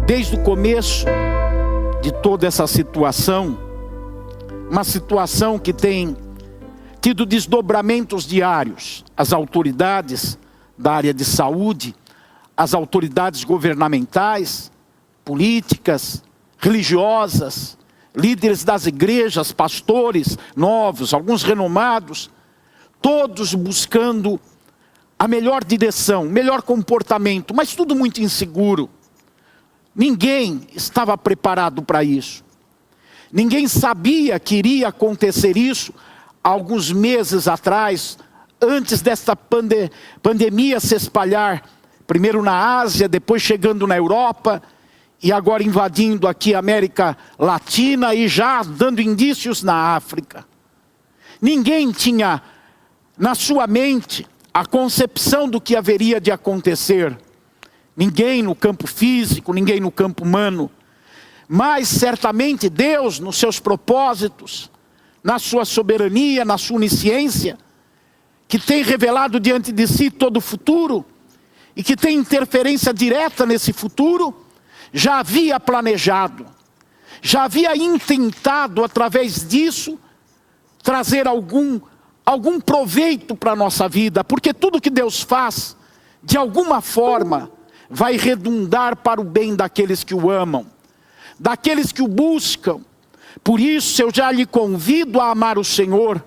desde o começo de toda essa situação, uma situação que tem tido desdobramentos diários. As autoridades da área de saúde, as autoridades governamentais, políticas, religiosas, líderes das igrejas, pastores novos, alguns renomados, todos buscando a melhor direção, o melhor comportamento, mas tudo muito inseguro. Ninguém estava preparado para isso. Ninguém sabia que iria acontecer isso alguns meses atrás, antes desta pandemia se espalhar, primeiro na Ásia, depois chegando na Europa, e agora invadindo aqui a América Latina e já dando indícios na África. Ninguém tinha na sua mente a concepção do que haveria de acontecer. Ninguém no campo físico, ninguém no campo humano. Mas certamente Deus, nos seus propósitos, na sua soberania, na sua onisciência, que tem revelado diante de si todo o futuro, e que tem interferência direta nesse futuro, já havia planejado, já havia intentado através disso, trazer algum proveito para a nossa vida, porque tudo que Deus faz, de alguma forma, vai redundar para o bem daqueles que o amam, daqueles que o buscam. Por isso eu já lhe convido a amar o Senhor,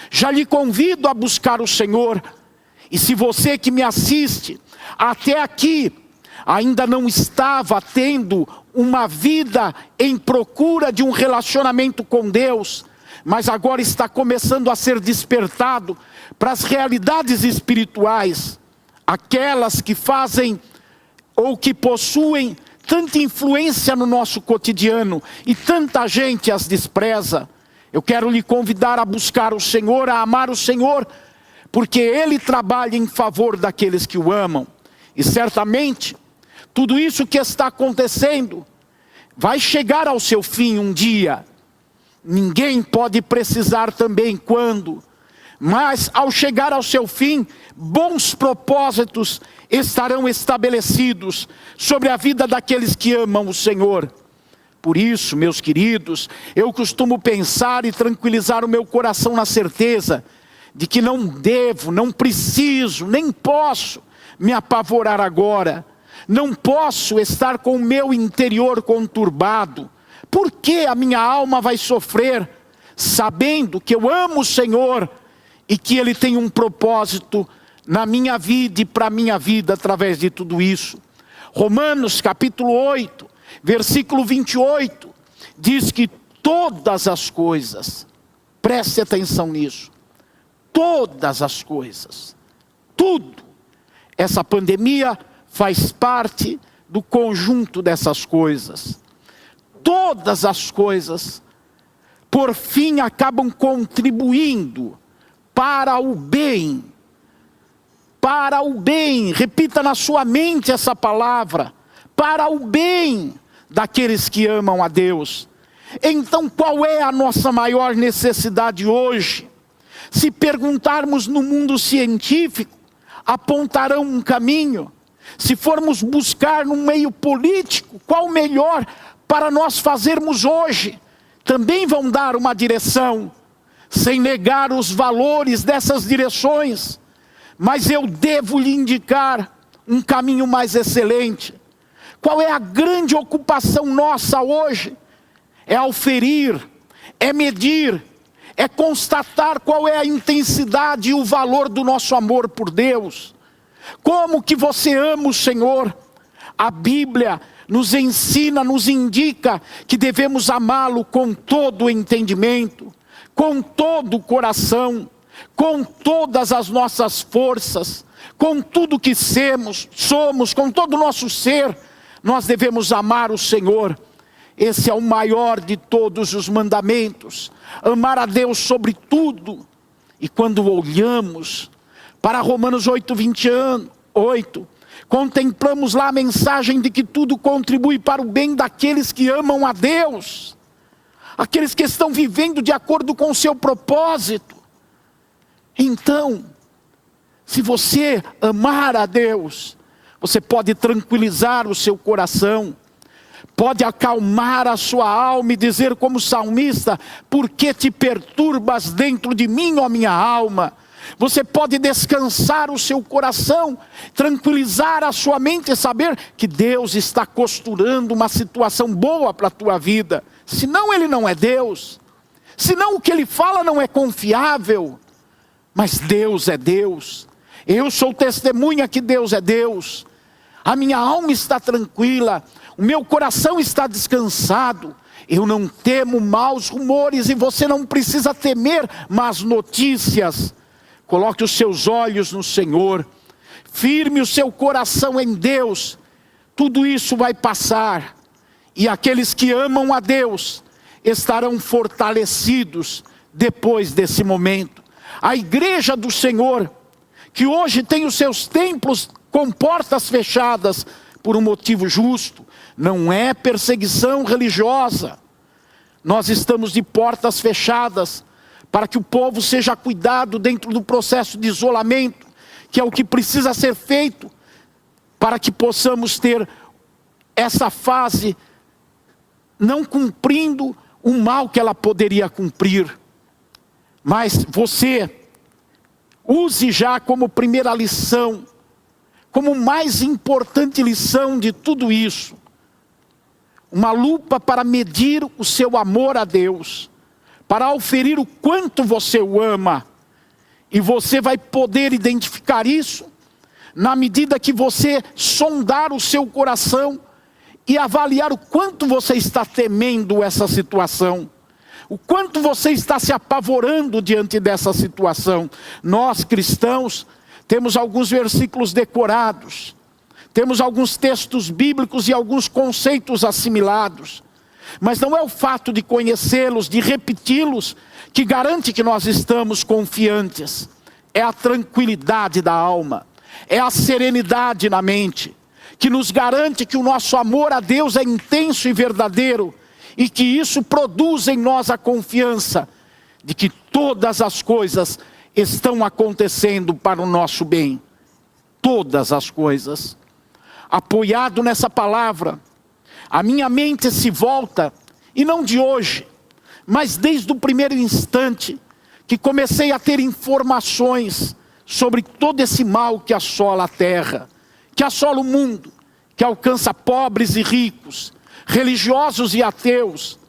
já lhe convido a buscar o Senhor. E se você que me assiste, até aqui, ainda não estava tendo uma vida em procura de um relacionamento com Deus, mas agora está começando a ser despertado para as realidades espirituais, aquelas que fazem ou que possuem tanta influência no nosso cotidiano e tanta gente as despreza. Eu quero lhe convidar a buscar o Senhor, a amar o Senhor, porque Ele trabalha em favor daqueles que o amam. E certamente, tudo isso que está acontecendo vai chegar ao seu fim um dia. Ninguém pode precisar também quando, mas ao chegar ao seu fim, bons propósitos estarão estabelecidos sobre a vida daqueles que amam o Senhor. Por isso, meus queridos, eu costumo pensar e tranquilizar o meu coração na certeza de que não devo, não preciso, nem posso me apavorar agora. Não posso estar com o meu interior conturbado. Por que a minha alma vai sofrer, sabendo que eu amo o Senhor e que Ele tem um propósito na minha vida e para a minha vida através de tudo isso? Romanos capítulo 8, versículo 28, diz que todas as coisas, preste atenção nisso, todas as coisas, tudo, essa pandemia faz parte do conjunto dessas coisas. Todas as coisas, por fim, acabam contribuindo para o bem. Para o bem, repita na sua mente essa palavra, para o bem daqueles que amam a Deus. Então qual é a nossa maior necessidade hoje? Se perguntarmos no mundo científico, apontarão um caminho. Se formos buscar no meio político, qual o melhor para nós fazermos hoje? Também vão dar uma direção, sem negar os valores dessas direções. Mas eu devo lhe indicar um caminho mais excelente. Qual é a grande ocupação nossa hoje? É auferir, é medir, é constatar qual é a intensidade e o valor do nosso amor por Deus. Como que você ama o Senhor? A Bíblia nos ensina, nos indica que devemos amá-lo com todo o entendimento, com todo o coração, com todas as nossas forças, com tudo que somos, com todo o nosso ser. Nós devemos amar o Senhor. Esse é o maior de todos os mandamentos, amar a Deus sobre tudo. E quando olhamos para Romanos 8, 28, contemplamos lá a mensagem de que tudo contribui para o bem daqueles que amam a Deus, aqueles que estão vivendo de acordo com o seu propósito. Então, se você amar a Deus, você pode tranquilizar o seu coração, pode acalmar a sua alma e dizer como salmista: por que te perturbas dentro de mim, ó minha alma? Você pode descansar o seu coração, tranquilizar a sua mente e saber que Deus está costurando uma situação boa para a tua vida. Senão Ele não é Deus, senão o que Ele fala não é confiável. Mas Deus é Deus. Eu sou testemunha que Deus é Deus. A minha alma está tranquila, o meu coração está descansado. Eu não temo maus rumores e você não precisa temer más notícias. Coloque os seus olhos no Senhor, firme o seu coração em Deus. Tudo isso vai passar, e aqueles que amam a Deus estarão fortalecidos depois desse momento. A igreja do Senhor, que hoje tem os seus templos com portas fechadas por um motivo justo, não é perseguição religiosa. Nós estamos de portas fechadas para que o povo seja cuidado dentro do processo de isolamento, que é o que precisa ser feito para que possamos ter essa fase não cumprindo o mal que ela poderia cumprir. Mas você use já como primeira lição, como mais importante lição de tudo isso, uma lupa para medir o seu amor a Deus, para auferir o quanto você o ama. E você vai poder identificar isso na medida que você sondar o seu coração e avaliar o quanto você está temendo essa situação, o quanto você está se apavorando diante dessa situação. Nós cristãos temos alguns versículos decorados, temos alguns textos bíblicos e alguns conceitos assimilados. Mas não é o fato de conhecê-los, de repeti-los, que garante que nós estamos confiantes. É a tranquilidade da alma, é a serenidade na mente, que nos garante que o nosso amor a Deus é intenso e verdadeiro, e que isso produz em nós a confiança de que todas as coisas estão acontecendo para o nosso bem. Todas as coisas. Apoiado nessa palavra, a minha mente se volta, e não de hoje, mas desde o primeiro instante que comecei a ter informações sobre todo esse mal que assola a terra, que assola o mundo, que alcança pobres e ricos, religiosos e ateus,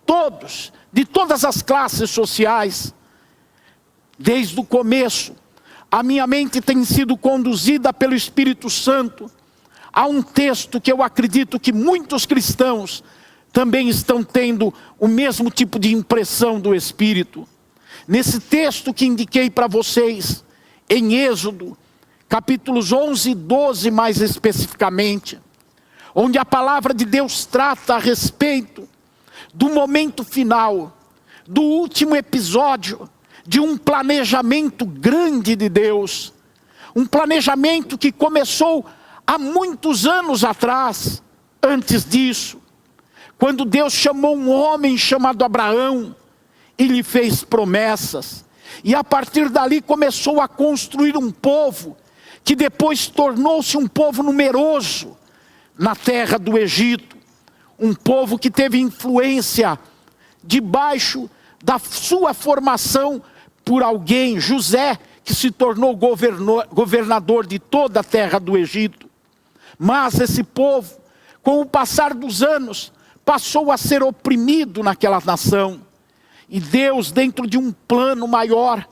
todos, de todas as classes sociais. Desde o começo, a minha mente tem sido conduzida pelo Espírito Santo. Há um texto que eu acredito que muitos cristãos também estão tendo o mesmo tipo de impressão do Espírito. Nesse texto que indiquei para vocês, em Êxodo, capítulos 11 e 12 mais especificamente, onde a palavra de Deus trata a respeito do momento final, do último episódio de um planejamento grande de Deus. Um planejamento que começou há muitos anos atrás. Antes disso, quando Deus chamou um homem chamado Abraão e lhe fez promessas, e a partir dali começou a construir um povo, que depois tornou-se um povo numeroso na terra do Egito, um povo que teve influência debaixo da sua formação por alguém, José, que se tornou governador de toda a terra do Egito. Mas esse povo, com o passar dos anos, passou a ser oprimido naquela nação. E Deus, dentro de um plano maior,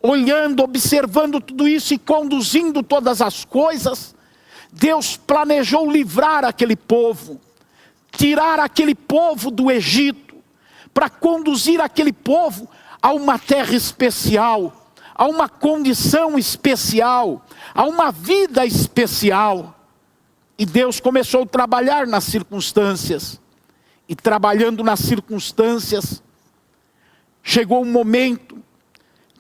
olhando, observando tudo isso e conduzindo todas as coisas, Deus planejou livrar aquele povo, tirar aquele povo do Egito, para conduzir aquele povo a uma terra especial, a uma condição especial, a uma vida especial. E Deus começou a trabalhar nas circunstâncias. E trabalhando nas circunstâncias, chegou um momento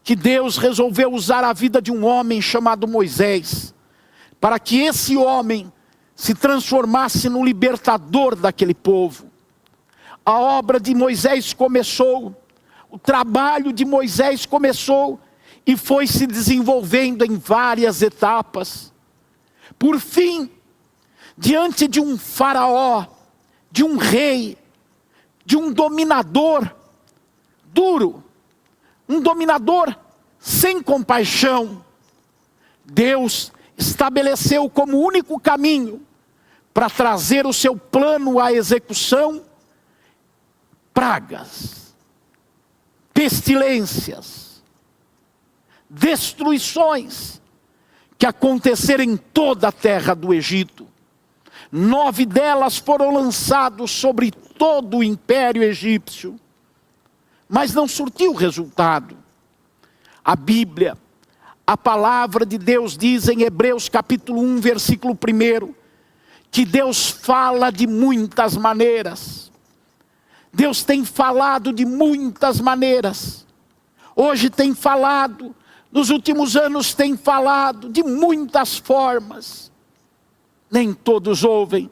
que Deus resolveu usar a vida de um homem chamado Moisés, para que esse homem se transformasse no libertador daquele povo. A obra de Moisés começou, o trabalho de Moisés começou e foi se desenvolvendo em várias etapas. Por fim, diante de um faraó, de um rei, de um dominador duro, um dominador sem compaixão. Deus estabeleceu como único caminho para trazer o seu plano à execução pragas, pestilências, destruições que aconteceram em toda a terra do Egito. 9 delas foram lançadas sobre todo o império egípcio, mas não surtiu resultado. A Bíblia, a palavra de Deus diz em Hebreus capítulo 1, versículo 1, que Deus fala de muitas maneiras. Deus tem falado de muitas maneiras. Hoje tem falado, nos últimos anos tem falado de muitas formas. Nem todos ouvem.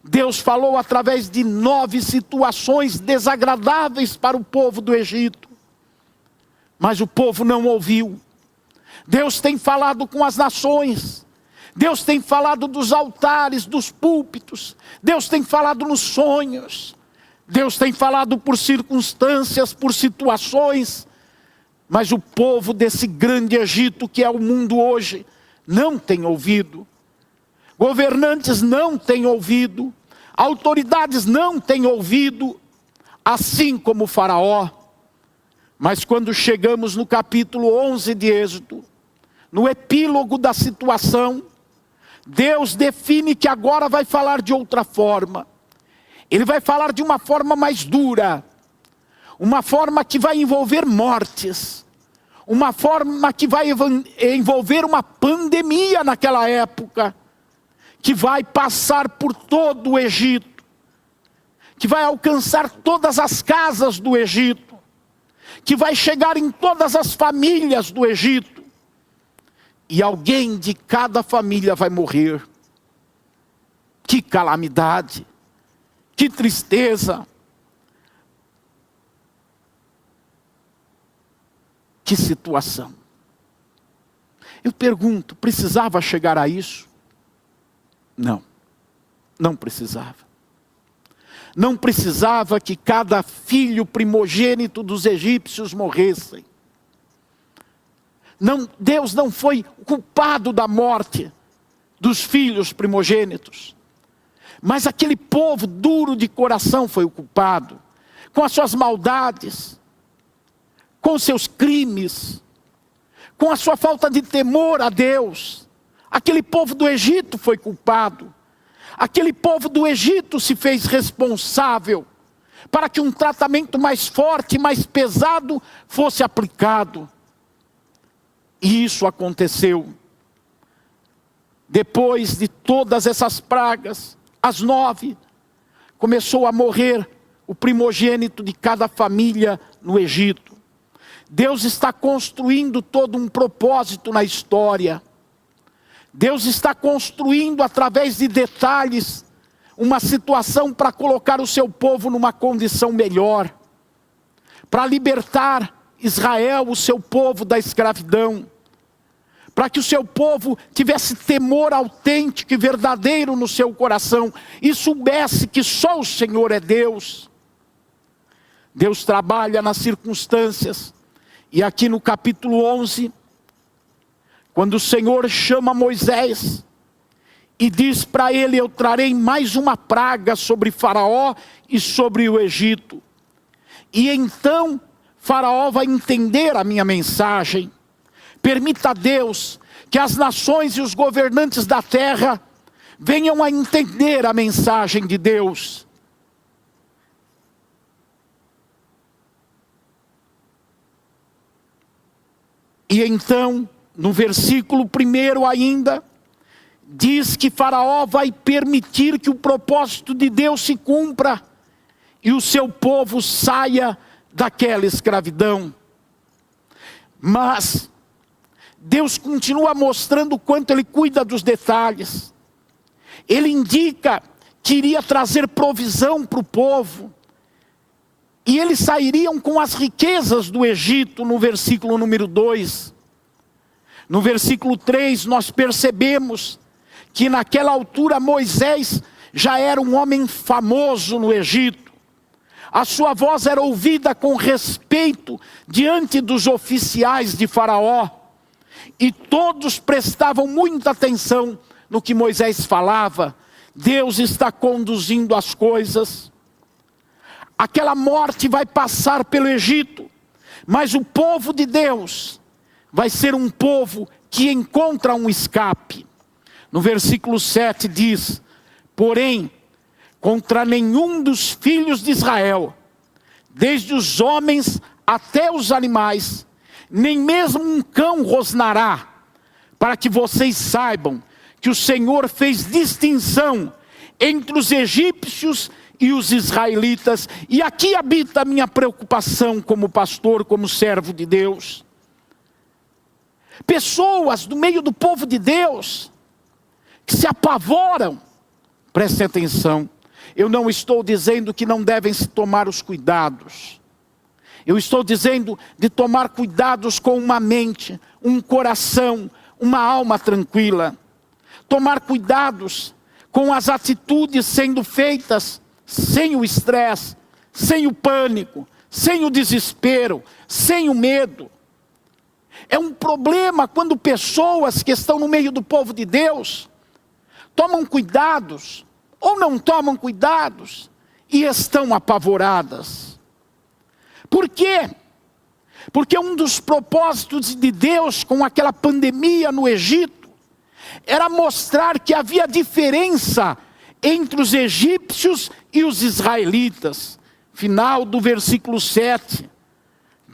Deus falou através de 9 situações desagradáveis para o povo do Egito. Mas o povo não ouviu. Deus tem falado com as nações. Deus tem falado dos altares, dos púlpitos. Deus tem falado nos sonhos. Deus tem falado por circunstâncias, por situações. Mas o povo desse grande Egito que é o mundo hoje, não tem ouvido. Governantes não têm ouvido. Autoridades não têm ouvido. Assim como o Faraó. Mas quando chegamos no capítulo 11 de Êxodo, no epílogo da situação, Deus define que agora vai falar de outra forma. Ele vai falar de uma forma mais dura. Uma forma que vai envolver mortes. Uma forma que vai envolver uma pandemia naquela época. Que vai passar por todo o Egito. Que vai alcançar todas as casas do Egito. Que vai chegar em todas as famílias do Egito. E alguém de cada família vai morrer. Que calamidade. Que tristeza. Que situação. Eu pergunto, precisava chegar a isso? Não, não precisava. Não precisava que cada filho primogênito dos egípcios morressem. Não, Deus não foi culpado da morte dos filhos primogênitos. Mas aquele povo duro de coração foi o culpado. Com as suas maldades, com os seus crimes, com a sua falta de temor a Deus. Aquele povo do Egito foi culpado. Aquele povo do Egito se fez responsável para que um tratamento mais forte, mais pesado fosse aplicado. E isso aconteceu. Depois de todas essas pragas, as 9, começou a morrer o primogênito de cada família no Egito. Deus está construindo todo um propósito na história. Deus está construindo através de detalhes uma situação para colocar o seu povo numa condição melhor. Para libertar Israel, o seu povo, da escravidão. Para que o seu povo tivesse temor autêntico e verdadeiro no seu coração. E soubesse que só o Senhor é Deus. Deus trabalha nas circunstâncias. E aqui no capítulo 11... quando o Senhor chama Moisés e diz para ele: eu trarei mais uma praga sobre Faraó e sobre o Egito. E então Faraó vai entender a minha mensagem. Permita a Deus que as nações e os governantes da terra venham a entender a mensagem de Deus. E então, no versículo 1 ainda, diz que Faraó vai permitir que o propósito de Deus se cumpra e o seu povo saia daquela escravidão. Mas Deus continua mostrando o quanto Ele cuida dos detalhes. Ele indica que iria trazer provisão para o povo. E eles sairiam com as riquezas do Egito, no versículo número 2. No versículo 3 nós percebemos que naquela altura Moisés já era um homem famoso no Egito. A sua voz era ouvida com respeito diante dos oficiais de Faraó. E todos prestavam muita atenção no que Moisés falava. Deus está conduzindo as coisas. Aquela morte vai passar pelo Egito, mas o povo de Deus vai ser um povo que encontra um escape. No versículo 7 diz: porém, contra nenhum dos filhos de Israel, desde os homens até os animais, nem mesmo um cão rosnará, para que vocês saibam que o Senhor fez distinção entre os egípcios e os israelitas. E aqui habita a minha preocupação como pastor, como servo de Deus. Pessoas do meio do povo de Deus que se apavoram. Prestem atenção, eu não estou dizendo que não devem se tomar os cuidados. Eu estou dizendo de tomar cuidados com uma mente, um coração, uma alma tranquila. Tomar cuidados com as atitudes sendo feitas sem o estresse, sem o pânico, sem o desespero, sem o medo. É um problema quando pessoas que estão no meio do povo de Deus tomam cuidados ou não tomam cuidados e estão apavoradas. Por quê? Porque um dos propósitos de Deus com aquela pandemia no Egito era mostrar que havia diferença entre os egípcios e os israelitas. Final do versículo 7.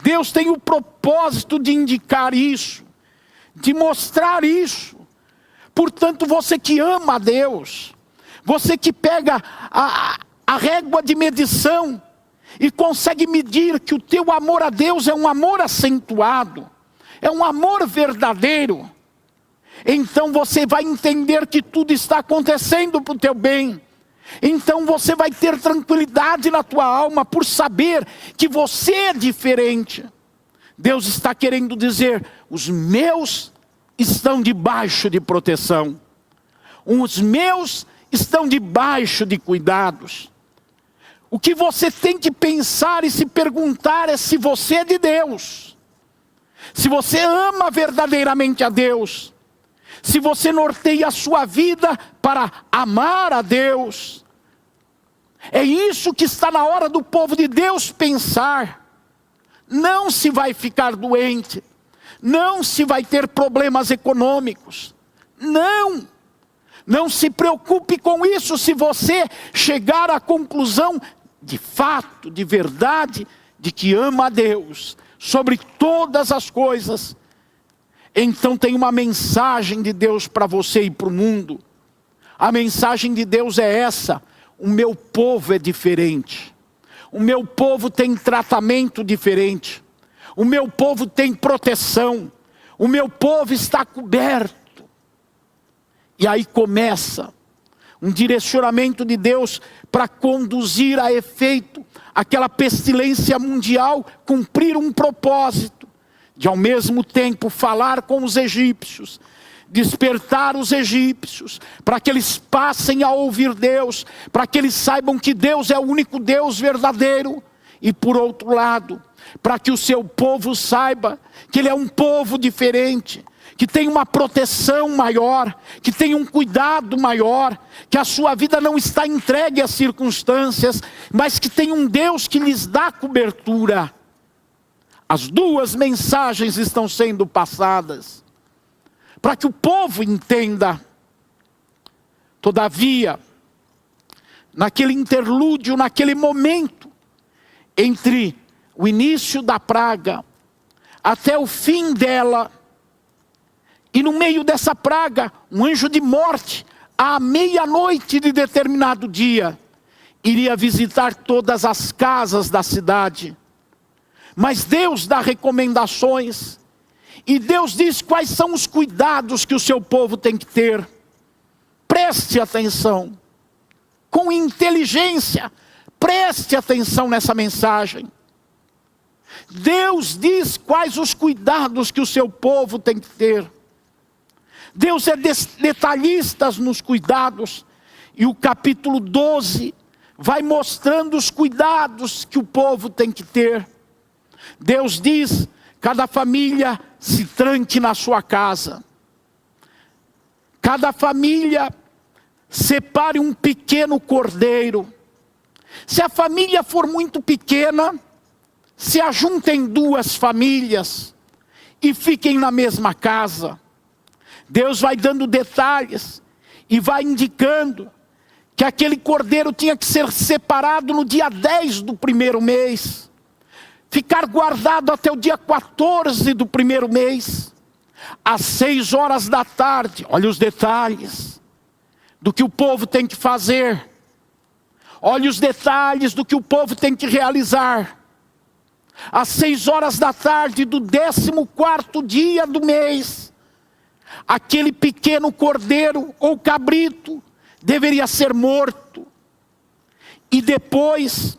Deus tem o propósito de indicar isso, de mostrar isso. Portanto, você que ama a Deus, você que pega a régua de medição e consegue medir que o teu amor a Deus é um amor acentuado, é um amor verdadeiro, então você vai entender que tudo está acontecendo para o teu bem. Então você vai ter tranquilidade na tua alma por saber que você é diferente. Deus está querendo dizer: os meus estão debaixo de proteção. Os meus estão debaixo de cuidados. O que você tem que pensar e se perguntar é se você é de Deus. Se você ama verdadeiramente a Deus. Se você norteia a sua vida para amar a Deus. É isso que está na hora do povo de Deus pensar. Não se vai ficar doente. Não se vai ter problemas econômicos. Não. Não se preocupe com isso se você chegar à conclusão de fato, de verdade, de que ama a Deus sobre todas as coisas. Então tem uma mensagem de Deus para você e para o mundo. A mensagem de Deus é essa: o meu povo é diferente. O meu povo tem tratamento diferente. O meu povo tem proteção. O meu povo está coberto. E aí começa um direcionamento de Deus para conduzir a efeito aquela pestilência mundial, cumprir um propósito. De ao mesmo tempo falar com os egípcios, despertar os egípcios, para que eles passem a ouvir Deus, para que eles saibam que Deus é o único Deus verdadeiro. E por outro lado, para que o seu povo saiba que ele é um povo diferente, que tem uma proteção maior, que tem um cuidado maior, que a sua vida não está entregue às circunstâncias, mas que tem um Deus que lhes dá cobertura. As duas mensagens estão sendo passadas, para que o povo entenda. Todavia, naquele interlúdio, naquele momento, entre o início da praga, até o fim dela, e no meio dessa praga, um anjo de morte, à meia-noite de determinado dia, iria visitar todas as casas da cidade. Mas Deus dá recomendações, e Deus diz quais são os cuidados que o seu povo tem que ter. Preste atenção, com inteligência, preste atenção nessa mensagem. Deus diz quais os cuidados que o seu povo tem que ter. Deus é detalhista nos cuidados, E o capítulo 12 vai mostrando os cuidados que o povo tem que ter. Deus diz: cada família se tranque na sua casa. Cada família separe um pequeno cordeiro. Se a família for muito pequena, se ajuntem duas famílias e fiquem na mesma casa. Deus vai dando detalhes e vai indicando que aquele cordeiro tinha que ser separado no dia 10 do primeiro mês, ficar guardado até o dia 14 do primeiro mês, às 6 horas da tarde. Olha os detalhes do que o povo tem que fazer. Olha os detalhes do que o povo tem que realizar. Às 6 horas da tarde do 14º dia do mês, aquele pequeno cordeiro ou cabrito deveria ser morto. E depois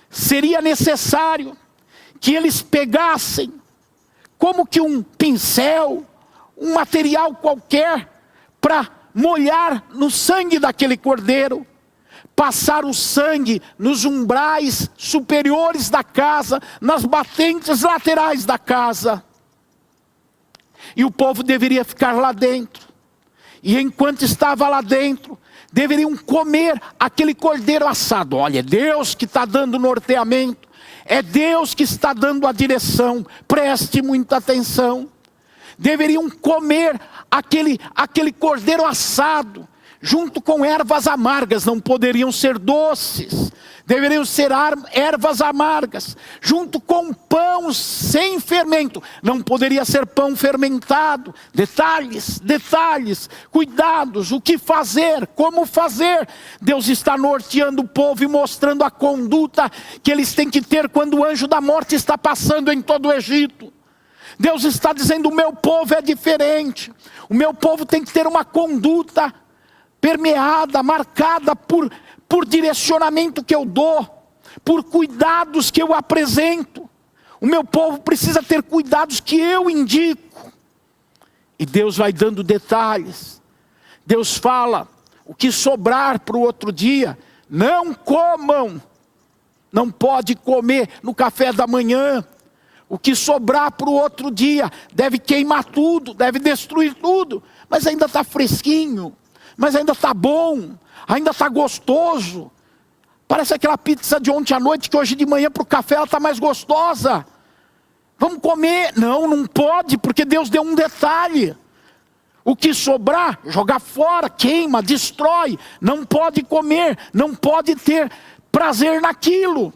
seria necessário que eles pegassem, como que um pincel, um material qualquer, para molhar no sangue daquele cordeiro, passar o sangue nos umbrais superiores da casa, nas batentes laterais da casa. E o povo deveria ficar lá dentro. E enquanto estava lá dentro, deveriam comer aquele cordeiro assado. Olha, é Deus que está dando o norteamento. É Deus que está dando a direção. Preste muita atenção. Deveriam comer aquele cordeiro assado, junto com ervas amargas. Não poderiam ser doces. Deveriam ser ervas amargas, junto com pão sem fermento. Não poderia ser pão fermentado. Detalhes, detalhes, cuidados, o que fazer, como fazer. Deus está norteando o povo e mostrando a conduta que eles têm que ter quando o anjo da morte está passando em todo o Egito. Deus está dizendo: o meu povo é diferente. O meu povo tem que ter uma conduta permeada, marcada por direcionamento que eu dou, por cuidados que eu apresento. O meu povo precisa ter cuidados que eu indico. E Deus vai dando detalhes. Deus fala: o que sobrar para o outro dia, não comam. Não pode comer no café da manhã. O que sobrar para o outro dia, deve queimar tudo, deve destruir tudo. Mas ainda está fresquinho, mas ainda está bom, ainda está gostoso. Parece aquela pizza de ontem à noite, que hoje de manhã para o café ela está mais gostosa. Vamos comer. Não, não pode, porque Deus deu um detalhe. O que sobrar, jogar fora, queima, destrói. Não pode comer, não pode ter prazer naquilo.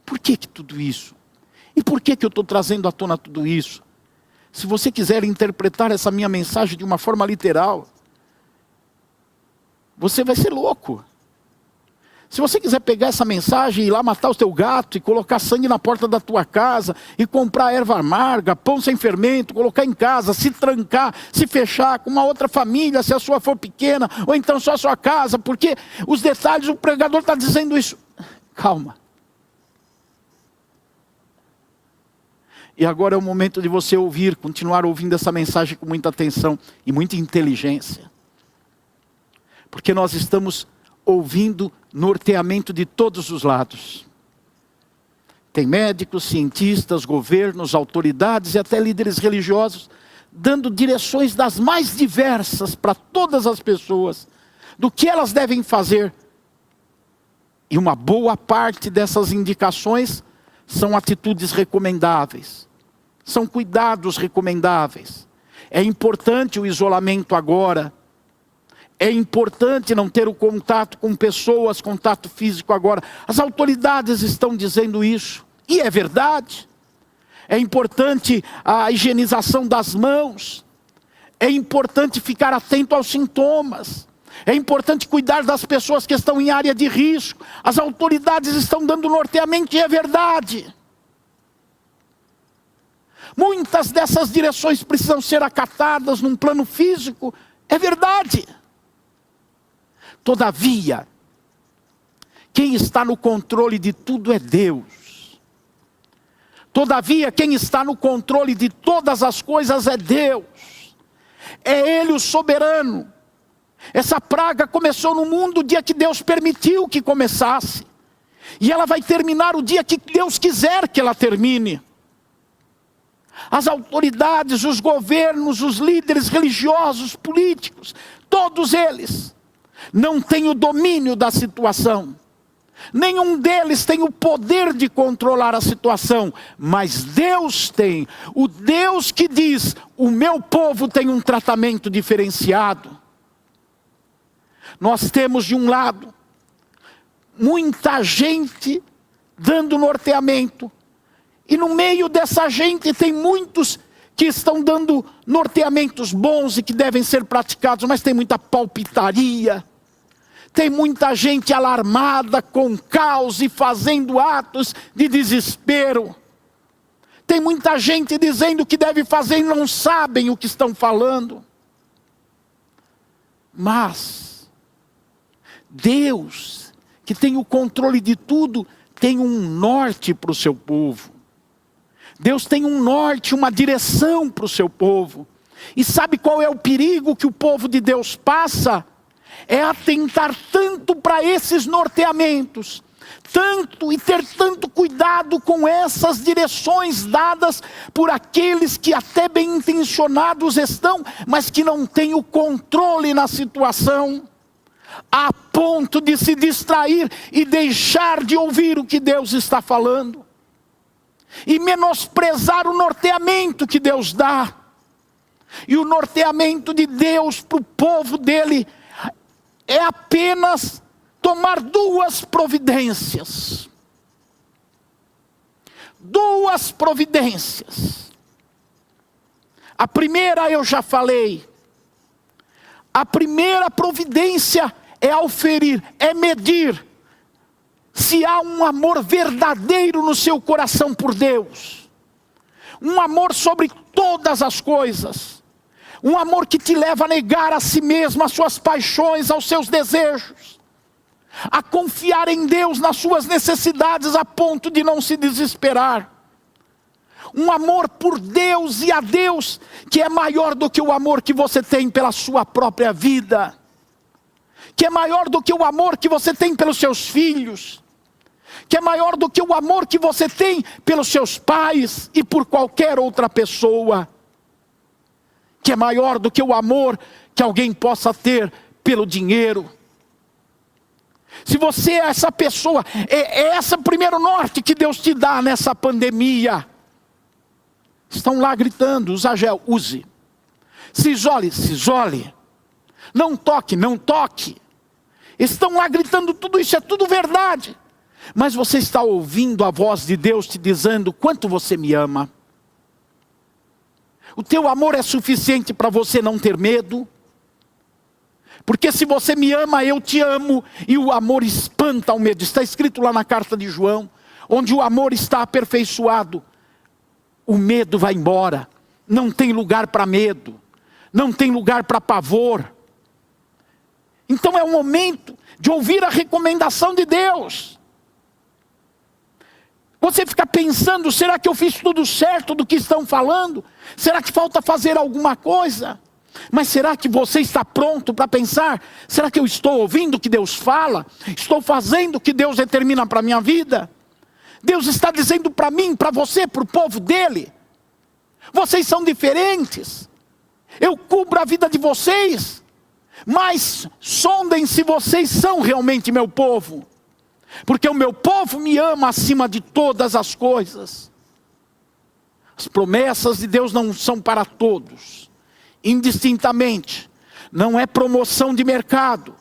Por que tudo isso? E por que eu estou trazendo à tona tudo isso? Se você quiser interpretar essa minha mensagem de uma forma literal, você vai ser louco. Se você quiser pegar essa mensagem e ir lá matar o teu gato, e colocar sangue na porta da tua casa, e comprar erva amarga, pão sem fermento, colocar em casa, se trancar, se fechar com uma outra família, se a sua for pequena, ou então só a sua casa, porque os detalhes, o pregador está dizendo isso. Calma. E agora é o momento de você ouvir, continuar ouvindo essa mensagem com muita atenção e muita inteligência. Porque nós estamos ouvindo norteamento de todos os lados. Tem médicos, cientistas, governos, autoridades e até líderes religiosos dando direções das mais diversas para todas as pessoas, do que elas devem fazer. E uma boa parte dessas indicações são atitudes recomendáveis, são cuidados recomendáveis. É importante o isolamento agora, é importante não ter o contato com pessoas, contato físico agora. As autoridades estão dizendo isso, e é verdade. É importante a higienização das mãos, é importante ficar atento aos sintomas, é importante cuidar das pessoas que estão em área de risco. As autoridades estão dando norteamento e é verdade. Muitas dessas direções precisam ser acatadas num plano físico, é verdade. Todavia, quem está no controle de tudo é Deus. Todavia, quem está no controle de todas as coisas é Deus. É Ele o soberano. Essa praga começou no mundo o dia que Deus permitiu que começasse. E ela vai terminar o dia que Deus quiser que ela termine. As autoridades, os governos, os líderes religiosos, políticos, todos eles não têm o domínio da situação. Nenhum deles tem o poder de controlar a situação, mas Deus tem. O Deus que diz: o meu povo tem um tratamento diferenciado. Nós temos de um lado muita gente dando norteamento, e no meio dessa gente tem muitos que estão dando norteamentos bons e que devem ser praticados, mas tem muita palpitaria, tem muita gente alarmada com caos e fazendo atos de desespero, tem muita gente dizendo o que deve fazer e não sabem o que estão falando. Mas Deus, que tem o controle de tudo, tem um norte para o seu povo. Deus tem um norte, uma direção para o seu povo. E sabe qual é o perigo que o povo de Deus passa? É atentar tanto para esses norteamentos, tanto e ter tanto cuidado com essas direções dadas por aqueles que até bem intencionados estão, mas que não têm o controle na situação, a ponto de se distrair e deixar de ouvir o que Deus está falando, e menosprezar o norteamento que Deus dá. E o norteamento de Deus para o povo dele é apenas tomar duas providências. Duas providências. A primeira eu já falei. A primeira providência é auferir, é medir se há um amor verdadeiro no seu coração por Deus. Um amor sobre todas as coisas. Um amor que te leva a negar a si mesmo, as suas paixões, aos seus desejos. A confiar em Deus nas suas necessidades a ponto de não se desesperar. Um amor por Deus e a Deus que é maior do que o amor que você tem pela sua própria vida. Que é maior do que o amor que você tem pelos seus filhos. Que é maior do que o amor que você tem pelos seus pais e por qualquer outra pessoa. Que é maior do que o amor que alguém possa ter pelo dinheiro. Se você é essa pessoa, é esse o primeiro norte que Deus te dá nessa pandemia. Estão lá gritando: usa gel, use. Se isole. Não toque, não toque. Estão lá gritando tudo isso, é tudo verdade. Mas você está ouvindo a voz de Deus te dizendo quanto você me ama. O teu amor é suficiente para você não ter medo. Porque se você me ama, eu te amo. E o amor espanta o medo. Está escrito lá na carta de João. Onde o amor está aperfeiçoado, o medo vai embora. Não tem lugar para medo. Não tem lugar para pavor. Então é o momento de ouvir a recomendação de Deus. Você fica pensando: será que eu fiz tudo certo do que estão falando? Será que falta fazer alguma coisa? Mas será que você está pronto para pensar: será que eu estou ouvindo o que Deus fala? Estou fazendo o que Deus determina para a minha vida? Deus está dizendo para mim, para você, para o povo dele: vocês são diferentes. Eu cubro a vida de vocês. Mas sondem se vocês são realmente meu povo. Porque o meu povo me ama acima de todas as coisas. As promessas de Deus não são para todos, indistintamente. Não é promoção de mercado.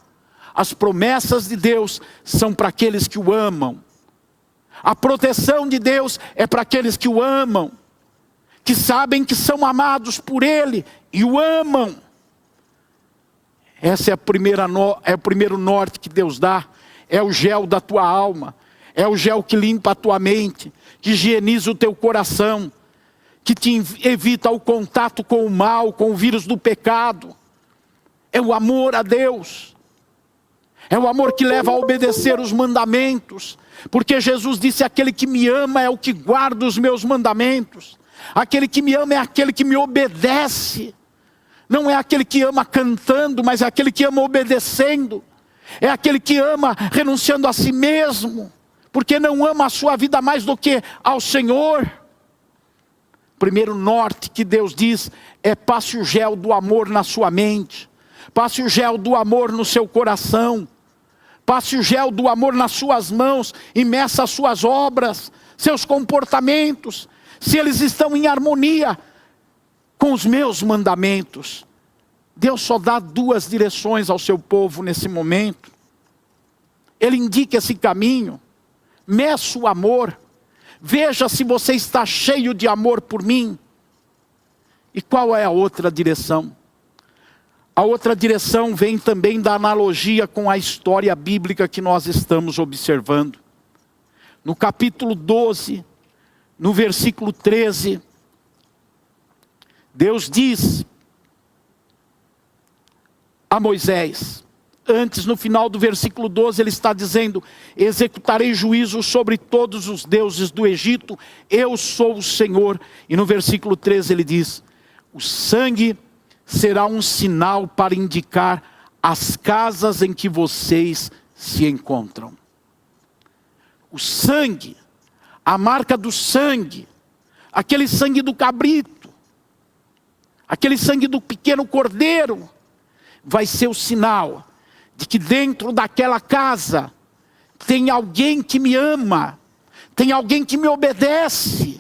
As promessas de Deus são para aqueles que o amam. A proteção de Deus é para aqueles que o amam, que sabem que são amados por Ele e o amam. Essa é o primeiro norte que Deus dá. É o gel da tua alma. É o gel que limpa a tua mente, que higieniza o teu coração, que te evita o contato com o mal, com o vírus do pecado. É o amor a Deus. É o amor que leva a obedecer os mandamentos. Porque Jesus disse: aquele que me ama é o que guarda os meus mandamentos. Aquele que me ama é aquele que me obedece. não é aquele que ama cantando, mas é aquele que ama obedecendo. É aquele que ama renunciando a si mesmo, porque não ama a sua vida mais do que ao Senhor. Primeiro norte que Deus diz é: passe o gel do amor na sua mente, passe o gel do amor no seu coração, passe o gel do amor nas suas mãos e meça as suas obras, seus comportamentos, se eles estão em harmonia com os meus mandamentos. Deus só dá duas direções ao seu povo nesse momento. Ele indica esse caminho: meça o amor, veja se você está cheio de amor por mim. E qual é a outra direção? A outra direção vem também da analogia com a história bíblica que nós estamos observando. No capítulo 12, no versículo 13, Deus diz a Moisés, antes, no final do versículo 12, ele está dizendo: executarei juízo sobre todos os deuses do Egito, eu sou o Senhor. E no versículo 13 ele diz: o sangue será um sinal para indicar as casas em que vocês se encontram. O sangue, a marca do sangue, aquele sangue do cabrito, aquele sangue do pequeno cordeiro, vai ser o sinal de que dentro daquela casa tem alguém que me ama, tem alguém que me obedece,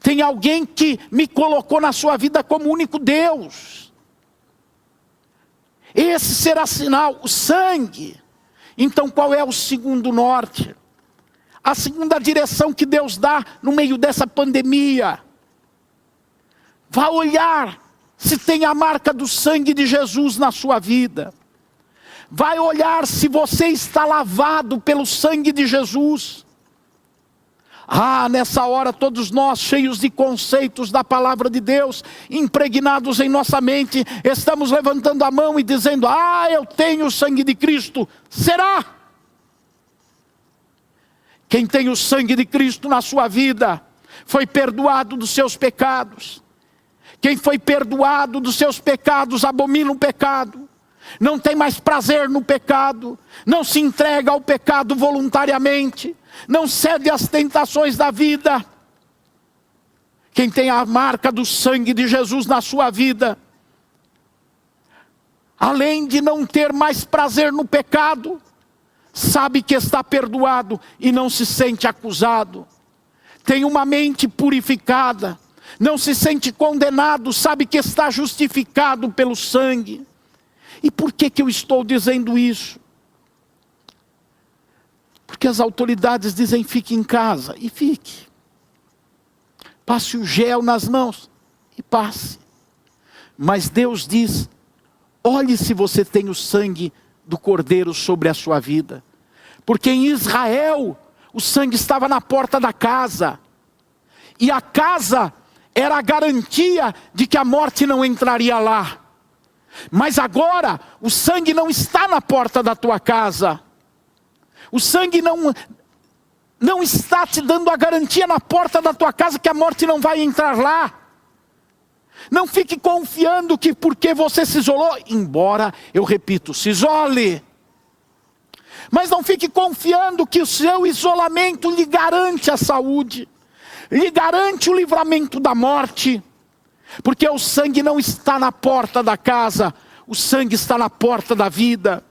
tem alguém que me colocou na sua vida como único Deus. Esse será sinal, o sangue. Então qual é o segundo norte? A segunda direção que Deus dá no meio dessa pandemia: vá olhar se tem a marca do sangue de Jesus na sua vida. Vai olhar se você está lavado pelo sangue de Jesus. Nessa hora todos nós, cheios de conceitos da palavra de Deus, impregnados em nossa mente, estamos levantando a mão e dizendo: eu tenho o sangue de Cristo. Será? Quem tem o sangue de Cristo na sua vida foi perdoado dos seus pecados. Quem foi perdoado dos seus pecados abomina o pecado, não tem mais prazer no pecado, não se entrega ao pecado voluntariamente, não cede às tentações da vida. Quem tem a marca do sangue de Jesus na sua vida, além de não ter mais prazer no pecado, sabe que está perdoado e não se sente acusado, tem uma mente purificada, não se sente condenado, sabe que está justificado pelo sangue. E por que eu estou dizendo isso? Porque as autoridades dizem: fique em casa, e fique. Passe o gel nas mãos, e passe. Mas Deus diz: olhe se você tem o sangue do Cordeiro sobre a sua vida. Porque em Israel, o sangue estava na porta da casa. E a casa era a garantia de que a morte não entraria lá. Mas agora, o sangue não está na porta da tua casa. O sangue não está te dando a garantia na porta da tua casa que a morte não vai entrar lá. Não fique confiando que porque você se isolou, embora, eu repito, se isole. Mas não fique confiando que o seu isolamento lhe garante a saúde, lhe garante o livramento da morte. Porque o sangue não está na porta da casa, o sangue está na porta da vida.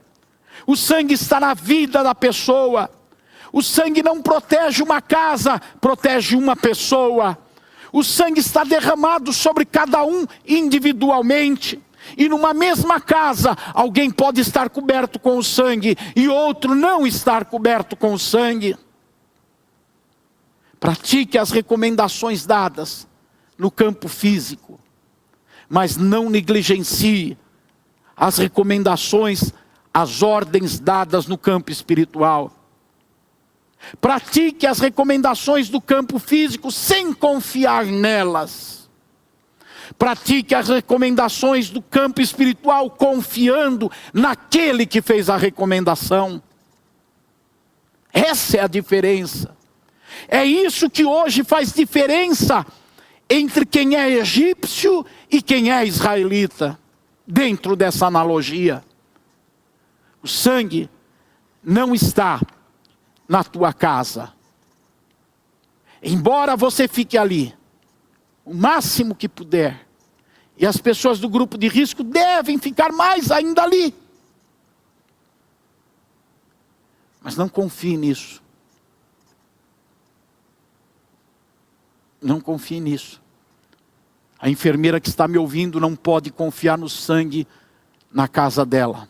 O sangue está na vida da pessoa. O sangue não protege uma casa, protege uma pessoa. O sangue está derramado sobre cada um individualmente. E numa mesma casa, alguém pode estar coberto com o sangue e outro não estar coberto com o sangue. Pratique as recomendações dadas no campo físico, mas não negligencie as recomendações, as ordens dadas no campo espiritual. Pratique as recomendações do campo físico sem confiar nelas. Pratique as recomendações do campo espiritual confiando naquele que fez a recomendação. Essa é a diferença. É isso que hoje faz diferença entre quem é egípcio e quem é israelita. dentro dessa analogia. O sangue não está na tua casa. Embora você fique ali, o máximo que puder, e as pessoas do grupo de risco devem ficar mais ainda ali. Mas não confie nisso. Não confie nisso. A enfermeira que está me ouvindo não pode confiar no sangue na casa dela.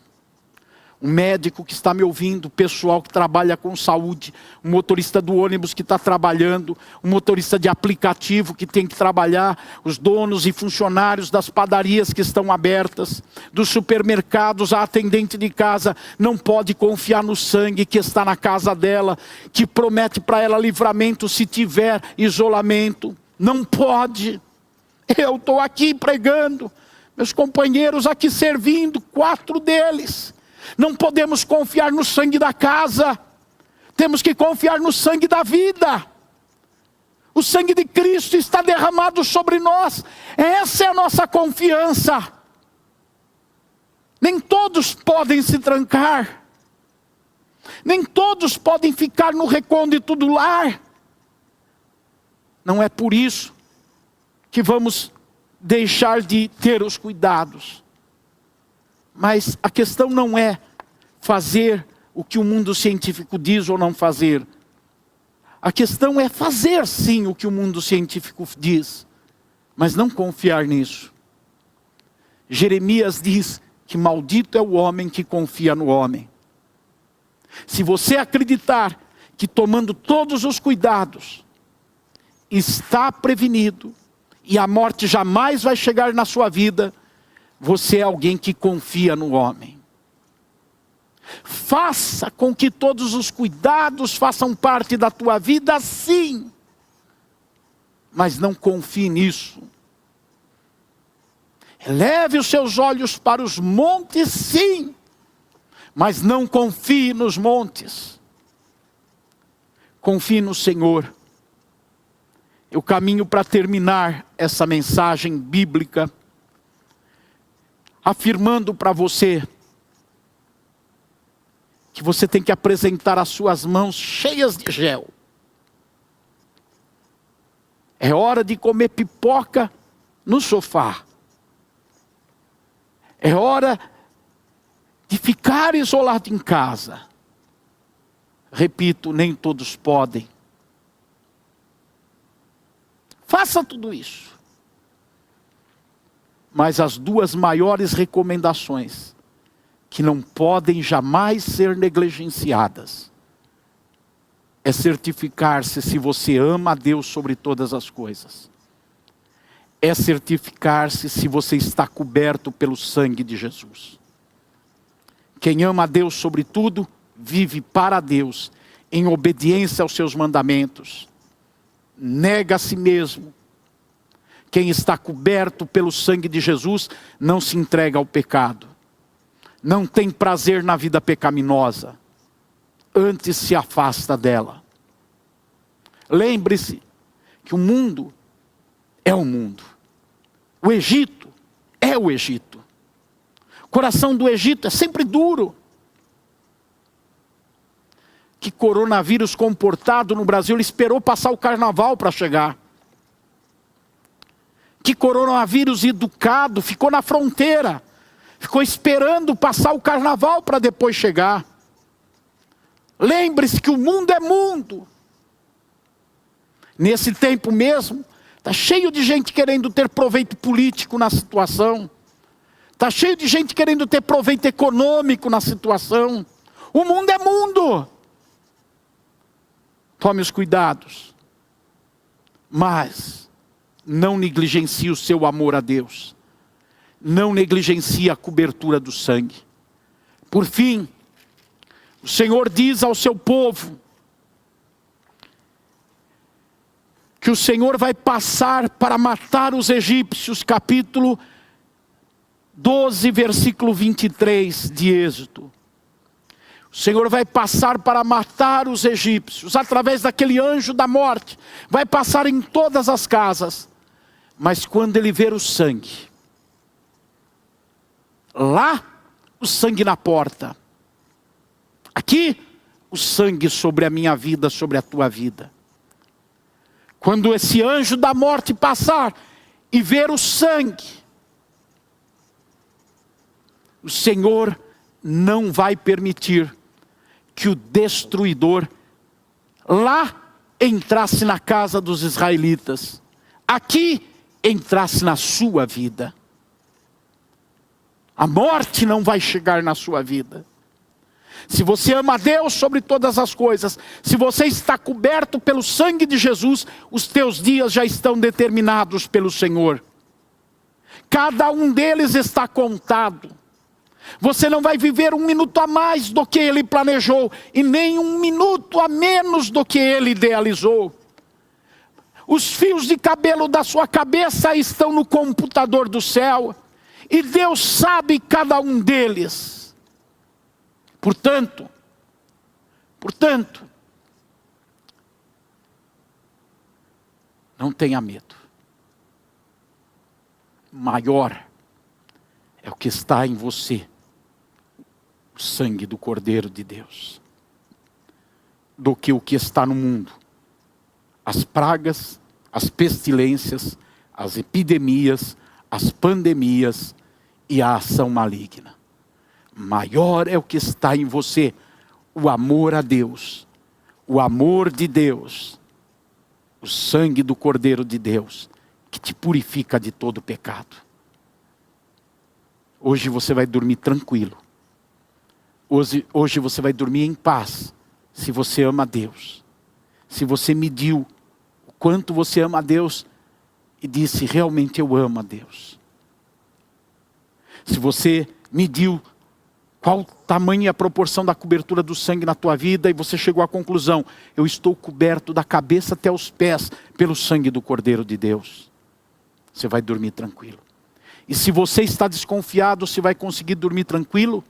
O médico que está me ouvindo, o pessoal que trabalha com saúde, o motorista do ônibus que está trabalhando, o motorista de aplicativo que tem que trabalhar, os donos e funcionários das padarias que estão abertas, dos supermercados, a atendente de casa, não pode confiar no sangue que está na casa dela, que promete para ela livramento se tiver isolamento. Não pode. Eu estou aqui pregando, meus companheiros aqui servindo, 4 deles. Não podemos confiar no sangue da casa. Temos que confiar no sangue da vida. O sangue de Cristo está derramado sobre nós. Essa é a nossa confiança. Nem todos podem se trancar. Nem todos podem ficar no recôndito do lar. Não é por isso que vamos deixar de ter os cuidados. Mas a questão não é fazer o que o mundo científico diz ou não fazer. A questão é fazer sim o que o mundo científico diz, mas não confiar nisso. Jeremias diz que maldito é o homem que confia no homem. Se você acreditar que tomando todos os cuidados está prevenido e a morte jamais vai chegar na sua vida, você é alguém que confia no homem. Faça com que todos os cuidados façam parte da tua vida, sim. Mas não confie nisso. Eleve os seus olhos para os montes, sim. Mas não confie nos montes. Confie no Senhor. Eu caminho para terminar essa mensagem bíblica afirmando para você que você tem que apresentar as suas mãos cheias de gel. É hora de comer pipoca no sofá. É hora de ficar isolado em casa. Repito, nem todos podem. Faça tudo isso. Mas as 2 maiores recomendações, que não podem jamais ser negligenciadas, é certificar-se se você ama a Deus sobre todas as coisas. É certificar-se se você está coberto pelo sangue de Jesus. Quem ama a Deus sobre tudo, vive para Deus, em obediência aos seus mandamentos. Nega a si mesmo. Quem está coberto pelo sangue de Jesus não se entrega ao pecado. Não tem prazer na vida pecaminosa. Antes se afasta dela. Lembre-se que o mundo é o mundo. O Egito é o Egito. O coração do Egito é sempre duro. Que coronavírus comportado no Brasil, ele esperou passar o carnaval para chegar. Que coronavírus educado, ficou na fronteira. Ficou esperando passar o carnaval para depois chegar. Lembre-se que o mundo é mundo. Nesse tempo mesmo, está cheio de gente querendo ter proveito político na situação. Está cheio de gente querendo ter proveito econômico na situação. O mundo é mundo. Tome os cuidados. Mas não negligencie o seu amor a Deus. Não negligencie a cobertura do sangue. Por fim, o Senhor diz ao seu povo que o Senhor vai passar para matar os egípcios, capítulo 12, versículo 23 de Êxodo. O Senhor vai passar para matar os egípcios, através daquele anjo da morte, vai passar em todas as casas, mas quando ele ver o sangue, Lá, o sangue na porta. Aqui, o sangue sobre a minha vida, sobre a tua vida. Quando esse anjo da morte passar e ver o sangue, o Senhor não vai permitir que o destruidor lá entrasse na casa dos israelitas. Aqui entrasse na sua vida. A morte não vai chegar na sua vida. Se você ama a Deus sobre todas as coisas, se você está coberto pelo sangue de Jesus, os teus dias já estão determinados pelo Senhor. Cada um deles está contado. Você não vai viver 1 minuto a mais do que Ele planejou, e nem 1 minuto a menos do que Ele idealizou. Os fios de cabelo da sua cabeça estão no computador do céu, e Deus sabe cada um deles. Portanto, não tenha medo. Maior é o que está em você, o sangue do Cordeiro de Deus, do que o que está no mundo. As pragas, as pestilências, as epidemias, as pandemias e a ação maligna. Maior é o que está em você, o amor a Deus, o amor de Deus, o sangue do Cordeiro de Deus, que te purifica de todo pecado. Hoje você vai dormir tranquilo. Hoje você vai dormir em paz, se você ama a Deus. Se você mediu o quanto você ama a Deus e disse, realmente eu amo a Deus. Se você mediu qual tamanho e a proporção da cobertura do sangue na tua vida, e você chegou à conclusão, eu estou coberto da cabeça até os pés pelo sangue do Cordeiro de Deus. Você vai dormir tranquilo. E se você está desconfiado se vai conseguir dormir tranquilo,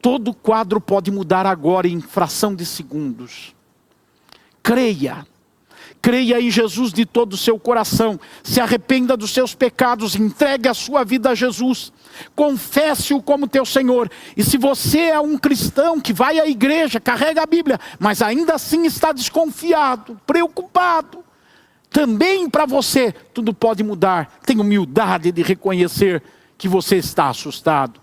todo o quadro pode mudar agora em fração de segundos. Creia. Creia em Jesus de todo o seu coração. Se arrependa dos seus pecados. Entregue a sua vida a Jesus. Confesse-o como teu Senhor. E se você é um cristão que vai à igreja, carrega a Bíblia, mas ainda assim está desconfiado, preocupado, também para você tudo pode mudar. Tenha humildade de reconhecer que você está assustado.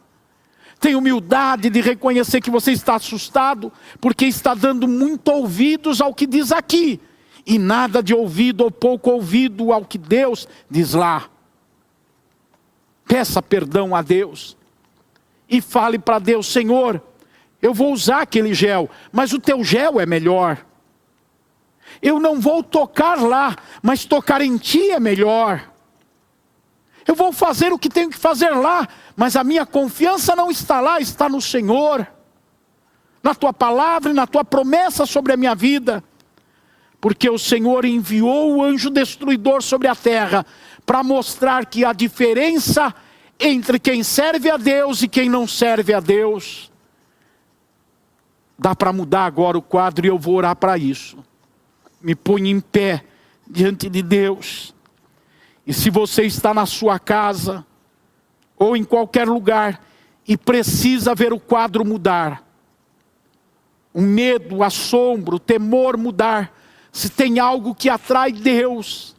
Tenha humildade de reconhecer que você está assustado, porque está dando muito ouvidos ao que diz aqui, e nada de ouvido ou pouco ouvido ao que Deus diz lá. Peça perdão a Deus. E fale para Deus, Senhor, eu vou usar aquele gel, mas o teu gel é melhor. Eu não vou tocar lá, mas tocar em ti é melhor. Eu vou fazer o que tenho que fazer lá, mas a minha confiança não está lá, está no Senhor. Na tua palavra e na tua promessa sobre a minha vida. Porque o Senhor enviou o anjo destruidor sobre a terra para mostrar que a diferença entre quem serve a Deus e quem não serve a Deus. Dá para mudar agora o quadro e eu vou orar para isso. Me ponho em pé diante de Deus. E se você está na sua casa ou em qualquer lugar e precisa ver o quadro mudar, o medo, o assombro, o temor mudar, se tem algo que atrai Deus,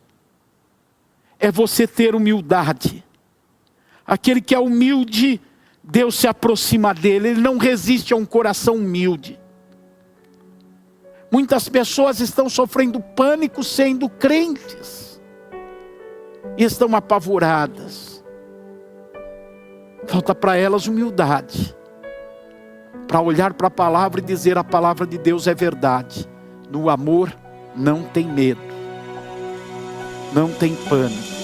é você ter humildade. Aquele que é humilde, Deus se aproxima dele, ele não resiste a um coração humilde. Muitas pessoas estão sofrendo pânico sendo crentes, e estão apavoradas. Falta para elas humildade, para olhar para a palavra e dizer, a palavra de Deus é verdade. No amor não tem medo, não tem pânico.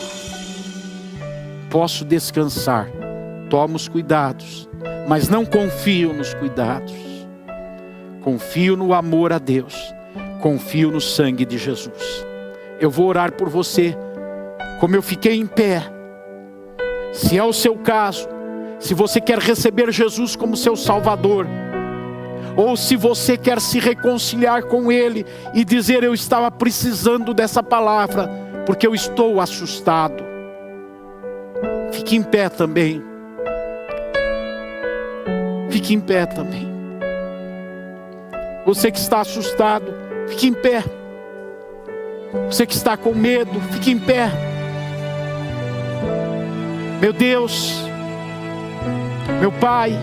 Posso descansar, tomo os cuidados, mas não confio nos cuidados. Confio no amor a Deus, confio no sangue de Jesus. Eu vou orar por você, como eu fiquei em pé. Se é o seu caso, se você quer receber Jesus como seu Salvador, ou se você quer se reconciliar com Ele e dizer, eu estava precisando dessa palavra, porque eu estou assustado. Fique em pé também. fique em pé também. Você que está assustado, fique em pé. Você que está com medo, fique em pé. Meu Deus, meu Pai,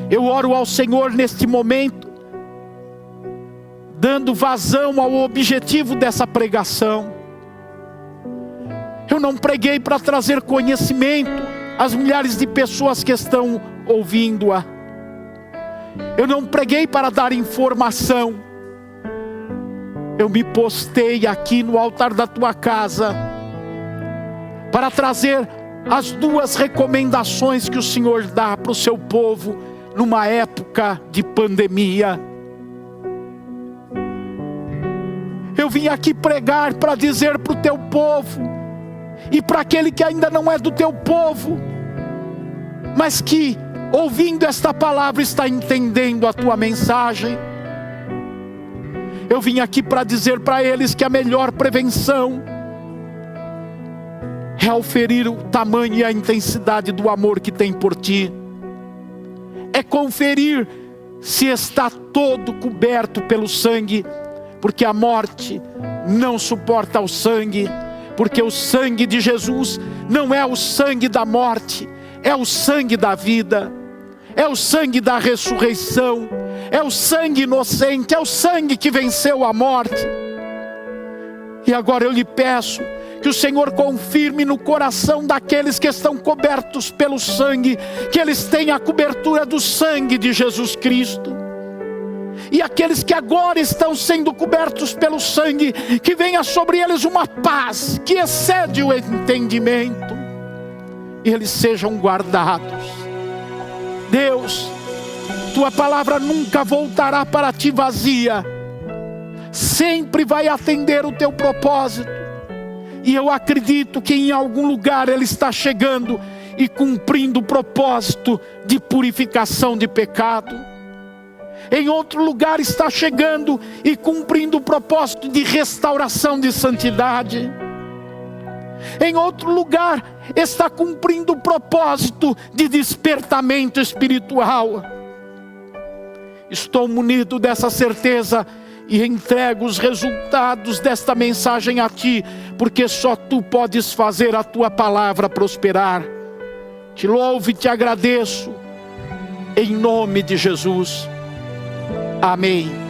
eu oro ao Senhor neste momento, dando vazão ao objetivo dessa pregação. Eu não preguei para trazer conhecimento às milhares de pessoas que estão ouvindo-a. Eu não preguei para dar informação. Eu me postei aqui no altar da tua casa para trazer as duas recomendações que o Senhor dá para o seu povo numa época de pandemia. Eu vim aqui pregar para dizer para o teu povo e para aquele que ainda não é do teu povo, mas que ouvindo esta palavra está entendendo a tua mensagem. Eu vim aqui para dizer para eles que a melhor prevenção é auferir o tamanho e a intensidade do amor que tem por ti. É conferir se está todo coberto pelo sangue, porque a morte não suporta o sangue, porque o sangue de Jesus não é o sangue da morte, é o sangue da vida, é o sangue da ressurreição, é o sangue inocente, é o sangue que venceu a morte. E agora eu lhe peço que o Senhor confirme no coração daqueles que estão cobertos pelo sangue, que eles tenham a cobertura do sangue de Jesus Cristo. E aqueles que agora estão sendo cobertos pelo sangue, que venha sobre eles uma paz que excede o entendimento, e eles sejam guardados. Deus, tua palavra nunca voltará para ti vazia, sempre vai atender o teu propósito. E eu acredito que em algum lugar ele está chegando e cumprindo o propósito de purificação de pecado. Em outro lugar está chegando e cumprindo o propósito de restauração de santidade. Em outro lugar está cumprindo o propósito de despertamento espiritual. Estou munido dessa certeza e entrego os resultados desta mensagem a ti, porque só tu podes fazer a tua palavra prosperar. Te louvo e te agradeço, em nome de Jesus. Amém.